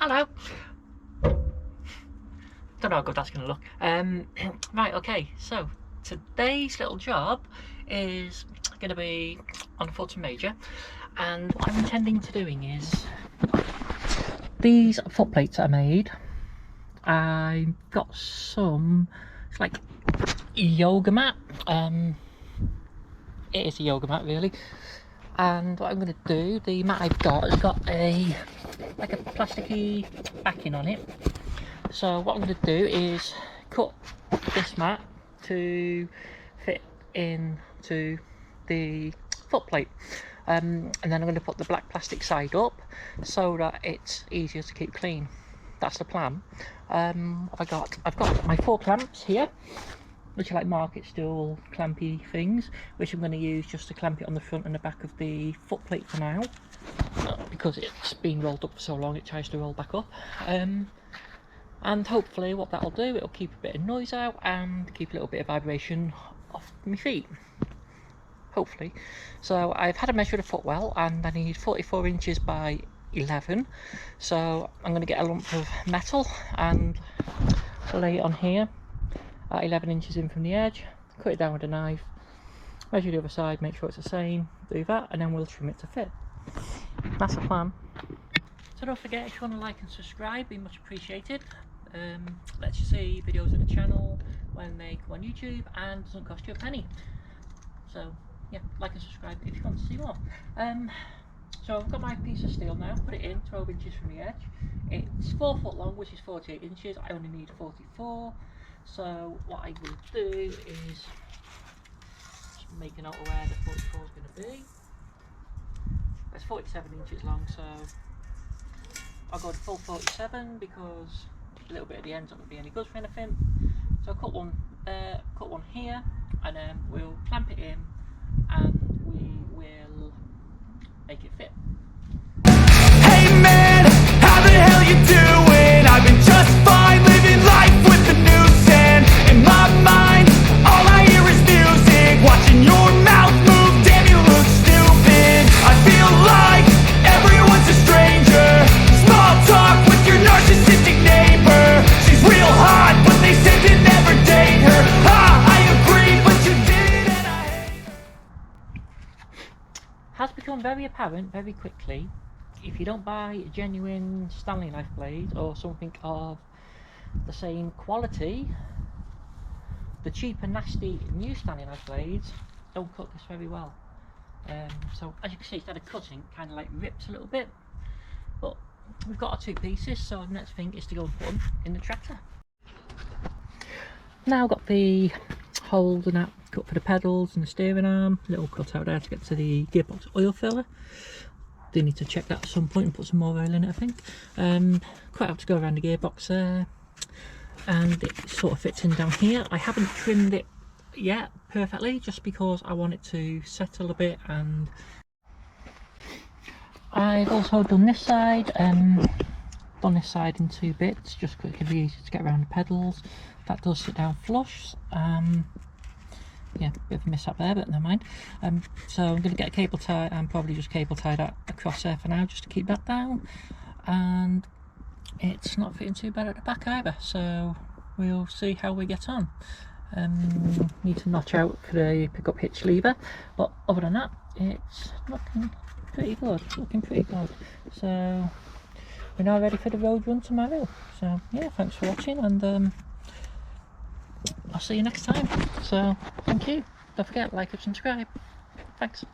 Hello. Don't know how good that's going to look. Right, okay, so today's little job is going to be on a Fordson Major, and what I'm intending to doing is these foot plates I made. I got some, it's like a yoga mat. It is a yoga mat really, and what I'm going to do, the mat I've got has got a like a plasticky backing on it. So what I'm going to do is cut this mat to fit into the foot plate, and then I'm going to put the black plastic side up so that it's easier to keep clean. That's the plan. I've got my 4 clamps here, which are like market stool clampy things, which I'm going to use just to clamp it on the front and the back of the foot plate for now, because it's been rolled up for so long it tries to roll back up. And hopefully what that'll do, it'll keep a bit of noise out and keep a little bit of vibration off my feet, hopefully. So I've had a measure of the footwell, and I need 44 inches by 11, so I'm going to get a lump of metal and lay it on here at 11 inches in from the edge, cut it down with a knife, measure the other side, make sure it's the same, do that, and then we'll trim it to fit. That's the plan. So don't forget, if you want to like and subscribe, be much appreciated. Lets you see videos of the channel when they come on YouTube and doesn't cost you a penny. So yeah, like and subscribe if you want to see more. So I've got my piece of steel now, put it in 12 inches from the edge. It's 4 foot long, which is 48 inches. I only need 44. So what I will do is just make a note of where the 44 is going to be. It's 47 inches long, so I'll go to full 47 because a little bit at the end's not going to be any good for anything. So I'll cut one there, cut one here, and then we'll clamp it in and we will make it fit. Hey man, how the hell you doing? I've been just fine, living life with the noose, and in my mind all I hear is music. Watching your mouth move, damn you look stupid. I feel like everyone's a stranger. Small talk with your narcissistic neighbor. She's real hot, but they said to never date her. Ha, I agree, but you did, and I hate her. Has become very apparent very quickly, if you don't buy a genuine Stanley knife blade or something of the same quality, the cheap and nasty new Stanley knife blades don't cut this very well. So as you can see, instead of cutting, it kind of like rips a little bit. But we've got our 2 pieces, so the next thing is to go and put them in the tractor. Now got the holes and that cut for the pedals and the steering arm, little cut out there to get to the gearbox oil filler. Do need to check that at some point and put some more oil in it, I think. Quite out to go around the gearbox there, and it sort of fits in down here. I haven't trimmed it yet perfectly, just because I want it to settle a bit, and I've also done this side. Done this side in 2 bits, just because it can be easy to get around the pedals. That does sit down flush. Yeah, bit of a mishap there, but never mind. So I'm going to get a cable tie and probably just cable tie that across there for now, just to keep that down. And it's not fitting too bad at the back either, so we'll see how we get on. Need to notch out for the pickup hitch lever, but other than that, it's looking pretty good. So we're now ready for the road run tomorrow. So yeah, thanks for watching, and I'll see you next time. So thank you. Don't forget, like and subscribe. Thanks.